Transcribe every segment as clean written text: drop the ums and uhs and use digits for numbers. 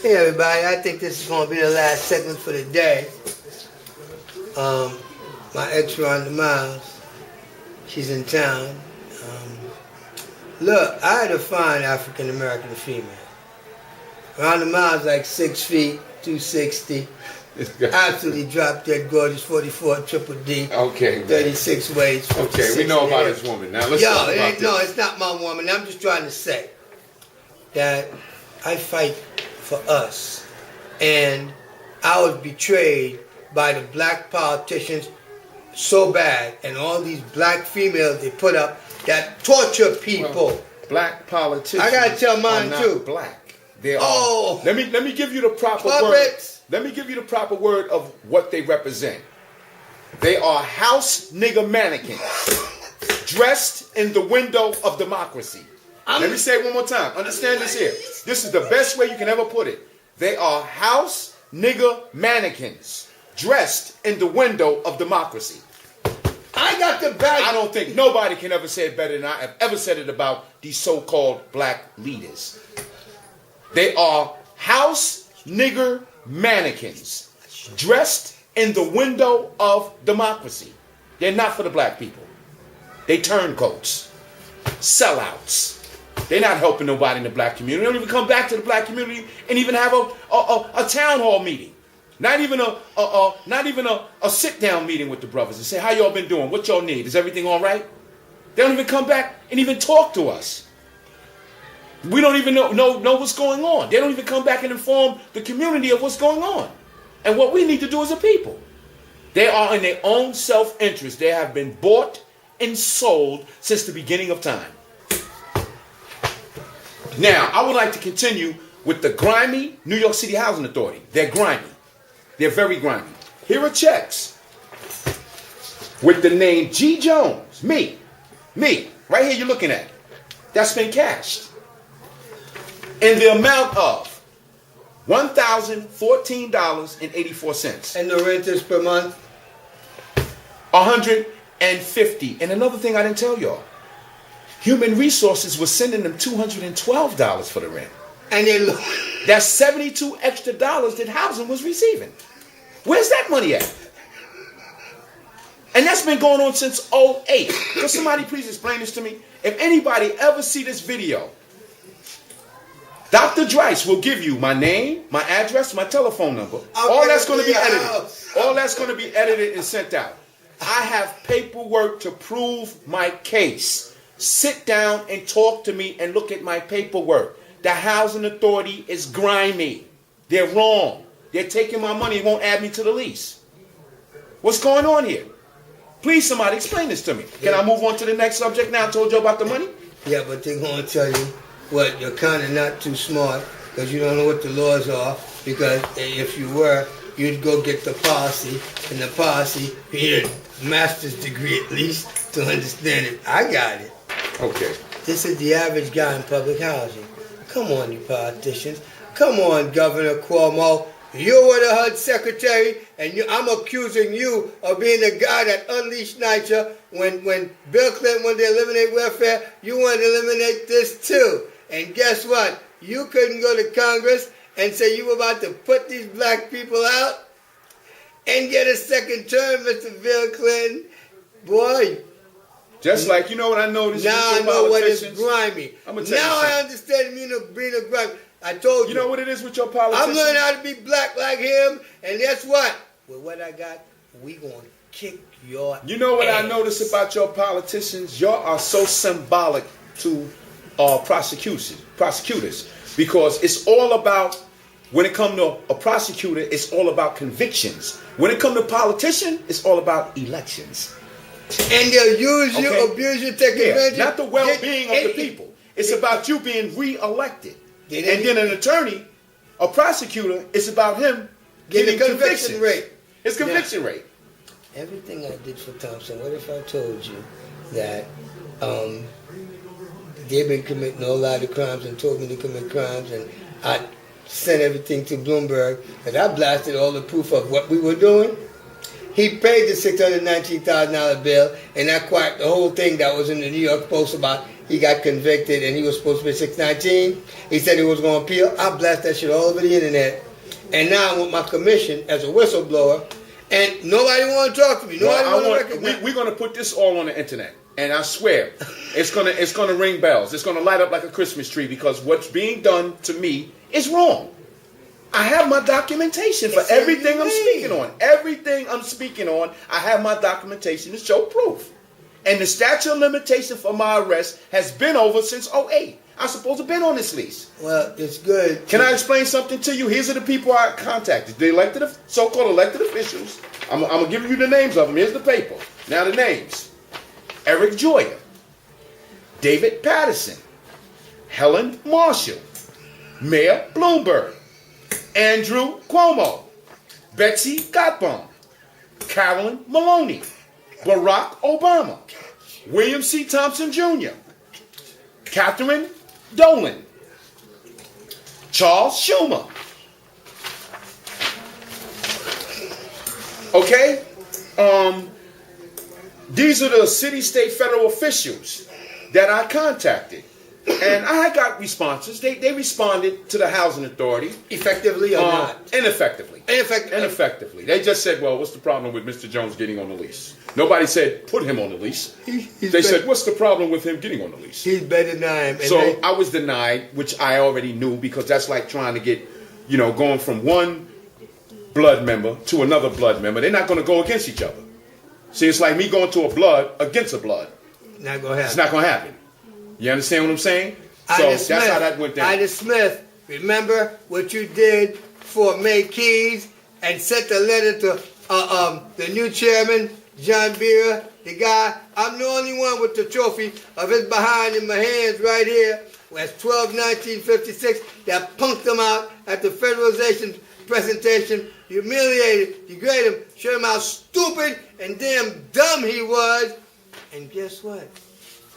Hey everybody, I think this is going to be the last segment for the day. My ex Rhonda Miles, she's in town. Look, I had a fine African American female. Rhonda Miles like 6 feet, 260. Absolutely drop dead gorgeous, 44 triple D. Okay. 36 weights. Okay, we know about this woman. Now let's talk about this. No, it's not my woman. I'm just trying to say that I fight for us. And I was betrayed by the black politicians so bad, and all these black females they put up that torture people. Well, black politicians. I gotta tell mine are not too. Black. They are. Let me give you the proper puppets. word. Let me give you the proper word of what they represent. They are house nigger mannequins dressed in the window of democracy. Let me say it one more time. Understand this here. This is the best way you can ever put it. They are house nigger mannequins dressed in the window of democracy. I got the bag. I don't think nobody can ever say it better than I have ever said it about these so-called black leaders. They are house nigger mannequins dressed in the window of democracy. They're not for the black people. They turncoats, sellouts. They're not helping nobody in the black community. They don't even come back to the black community and even have a town hall meeting. Not even a sit-down meeting with the brothers and say, how y'all been doing? What y'all need? Is everything all right? They don't even come back and even talk to us. We don't even know what's going on. They don't even come back and inform the community of what's going on and what we need to do as a people. They are in their own self-interest. They have been bought and sold since the beginning of time. Now, I would like to continue with the grimy New York City Housing Authority. They're grimy. They're very grimy. Here are checks with the name G. Jones. Me. Right here you're looking at. That's been cashed. In the amount of $1,014.84. And the rent is per month? $150. And another thing I didn't tell y'all. Human Resources was sending them $212 for the rent. And that's $72 extra that housing was receiving. Where's that money at? And that's been going on since 2008. Can somebody please explain this to me? If anybody ever see this video, Dr. DRICE will give you my name, my address, my telephone number. All that's going to be edited. All that's going to be edited and sent out. I have paperwork to prove my case. Sit down and talk to me and look at my paperwork. The housing authority is grimy. They're wrong. They're taking my money and won't add me to the lease. What's going on here? Please, somebody explain this to me. Can I move on to the next subject now? I told you about the money. Yeah, but they're going to tell you what, you're kind of not too smart because you don't know what the laws are, because if you were, you'd go get the policy, and the policy, you need a master's degree at least to understand it. I got it. Okay. This is the average guy in public housing. Come on, you politicians. Come on, Governor Cuomo. You were the HUD secretary, and I'm accusing you of being the guy that unleashed NYCHA when Bill Clinton wanted to eliminate welfare. You wanted to eliminate this too. And guess what? You couldn't go to Congress and say you were about to put these black people out and get a second term, Mr. Bill Clinton. Boy. Just like, you know what I noticed? Now I know what is grimy. I'm gonna tell now you I understand the meaning of being a grimy. I told you. You know what it is with your politicians? I'm learning how to be black like him, and guess what? With what I got, we gonna kick your You know what ass. I notice about your politicians? Y'all are so symbolic to prosecutors, because it's all about, when it comes to a prosecutor, it's all about convictions. When it comes to politician, it's all about elections. And they'll use you, abuse you, take advantage. Not the well-being of the people. It's about you being re-elected. And then an attorney, a prosecutor, it's about him getting conviction rate. His conviction rate. Everything I did for Thompson, what if I told you that they've been committing a lot of crimes and told me to commit crimes, and I sent everything to Bloomberg, and I blasted all the proof of what we were doing, He paid the $619,000 bill, and that quite the whole thing that was in the New York Post about he got convicted and he was supposed to pay $619. He said he was going to appeal. I blasted that shit all over the internet. And now I want my commission as a whistleblower, and nobody want to talk to me. Nobody want to recognize. We're going to put this all on the internet, and I swear, it's gonna ring bells. It's going to light up like a Christmas tree because what's being done to me is wrong. I have my documentation for everything I'm speaking on. Everything I'm speaking on, I have my documentation to show proof. And the statute of limitation for my arrest has been over since 2008. I'm supposed to have been on this lease. Well, it's good. Can I explain something to you? Here's the people I contacted. The elected, so-called elected officials. I'm going to give you the names of them. Here's the paper. Now the names. Eric Joyer. David Patterson. Helen Marshall. Mayor Bloomberg. Andrew Cuomo, Betsy Gotbaum, Carolyn Maloney, Barack Obama, William C. Thompson Jr., Catherine Dolan, Charles Schumer. Okay? These are the city, state, federal officials that I contacted. And I got responses. They responded to the housing authority. Effectively or not? Ineffectively. Ineffectively. They just said, well, what's the problem with Mr. Jones getting on the lease? Nobody said, put him on the lease. They said, what's the problem with him getting on the lease? He's been denied. So I was denied, which I already knew because that's like trying to get, going from one blood member to another blood member. They're not going to go against each other. See, it's like me going to a blood against a blood. Not going to happen. It's not going to happen. You understand what I'm saying? So that's how that went down. Ida Smith, remember what you did for May Keys and sent a letter to the new chairman, John Beer, the guy. I'm the only one with the trophy of his behind in my hands right here. That's 12/19/56. That punked him out at the federalization presentation, humiliated, degraded him, showed him how stupid and damn dumb he was. And guess what?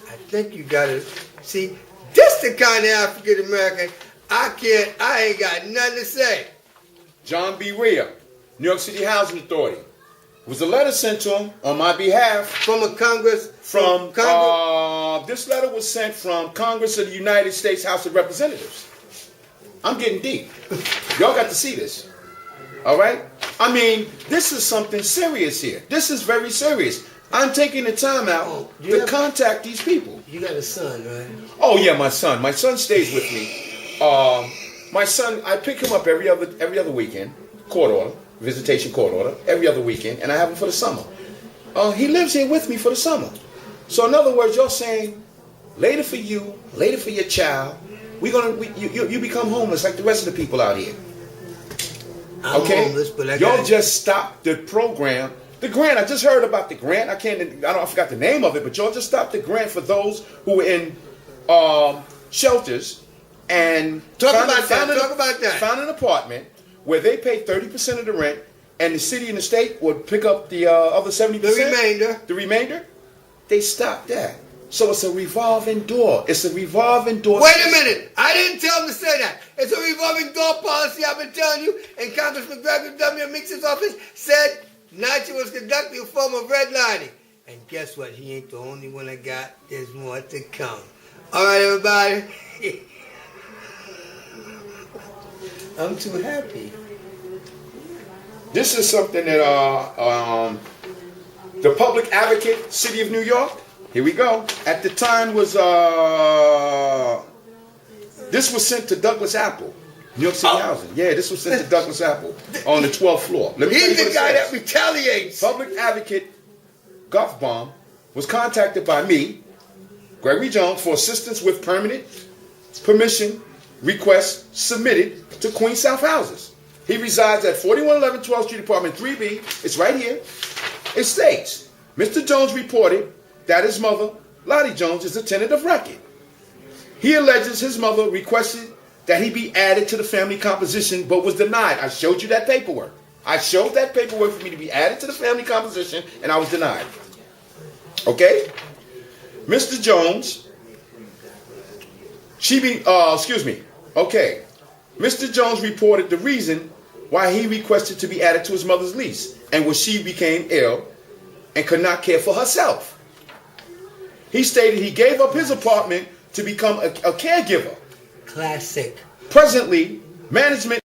I think you gotta see, this the kind of African American I ain't got nothing to say. John B. Rhea, New York City Housing Authority. Was a letter sent to him on my behalf from a Congress. This letter was sent from Congress of the United States House of Representatives. I'm getting deep. Y'all got to see this. All right? I mean, this is something serious here. This is very serious. I'm taking the time out to contact these people. You got a son, right? Oh yeah, my son. My son stays with me. My son, I pick him up every other weekend. Court order, visitation court order, every other weekend, and I have him for the summer. He lives here with me for the summer. So in other words, you're saying, later for you, later for your child, you become homeless like the rest of the people out here. I'm homeless, but y'all just stopped the program. The grant, I just heard about the grant. I forgot the name of it, but y'all just stopped the grant for those who were in shelters and found an apartment where they pay 30% of the rent, and the city and the state would pick up the other 70%. The remainder. They stopped that. So it's a revolving door. It's a revolving door. Wait a minute. I didn't tell him to say that. It's a revolving door policy I've been telling you. And Congressman Gregory W. Meeks' office said NYCHA was conducting a form of redlining. And guess what? He ain't the only one that got. There's more to come. All right, everybody. I'm too happy. This is something that the public advocate, City of New York, here we go. At the time was, this was sent to Douglas Apple, New York City Housing. Yeah, this was sent to Douglas Apple on the 12th floor. He's the guy that retaliates. Public advocate Goffbaum was contacted by me, Gregory Jones, for assistance with permanent permission requests submitted to Queen South Houses. He resides at 4111 12th Street, Apartment 3B. It's right here. It states, Mr. Jones reported that his mother, Lottie Jones, is a tenant of record. He alleges his mother requested that he be added to the family composition, but was denied. I showed you that paperwork. I showed that paperwork for me to be added to the family composition, and I was denied. Okay? Mr. Jones, Okay. Mr. Jones reported the reason why he requested to be added to his mother's lease, and when she became ill and could not care for herself. He stated he gave up his apartment to become a caregiver. Classic. Presently, management